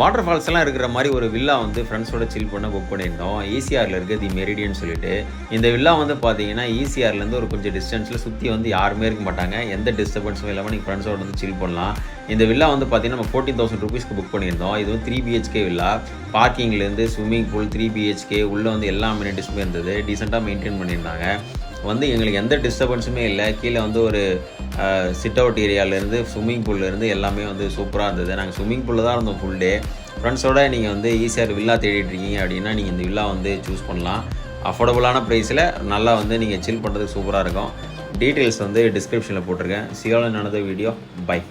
Water ஃபால்ஸ்லாம் இருக்கிற மாதிரி ஒரு வில்லா வந்து ஃப்ரெண்ட்ஸோட சில் பண்ண புக் பண்ணியிருந்தோம். ஈசிஆரில் இருக்க தி மெரிடியன் சொல்லிட்டு. இந்த வில்லா வந்து பார்த்தீங்கன்னா ஈசிஆர்லேருந்து ஒரு கொஞ்சம் டிஸ்டன்ஸில் சுற்றி வந்து யாருமே இருக்க மாட்டாங்க. எந்த டிஸ்டர்பன்ஸும் இல்லாமல் நீங்கள் ஃப்ரெண்ட்ஸோட வந்து சில் பண்ணலாம். இந்த வில்லா வந்து பார்த்தீங்கன்னா நம்ம 14,000 ருபீஸ்க்கு புக் பண்ணியிருந்தோம். இது வந்து 3 BHK வில்லா. பார்க்கிங்லேருந்து ஸ்விம்மிங் பூல் 3 BHK உள்ளே வந்து எல்லா அமெனிட்டிஸுமே இருந்தது. டீசெண்டாக மெயின்டைன் பண்ணியிருந்தாங்க. வந்து எங்களுக்கு எந்த டிஸ்டர்பன்ஸுமே இல்லை. கீழே வந்து ஒரு சிட் அவுட் ஏரியாவிலேருந்து ஸ்விம்மிங் பூல்லேருந்து எல்லாமே வந்து சூப்பராக இருந்தது. நாங்கள் ஸ்விம்மிங் பூலில் தான் இருந்தோம் ஃபுல் டே. ஃப்ரெண்ட்ஸோட நீங்கள் வந்து ஈஸியாக வில்லா தேடிட்டுருக்கீங்க அப்படின்னா நீங்கள் இந்த வில்லா வந்து சூஸ் பண்ணலாம். அஃபோர்டபுளான ப்ரைஸில் நல்லா வந்து நீங்கள் சில் பண்ணுறதுக்கு சூப்பராக இருக்கும். டீட்டெயில்ஸ் வந்து டிஸ்கிரிப்ஷனில் போட்டிருக்கேன். See you all in another video. Bye.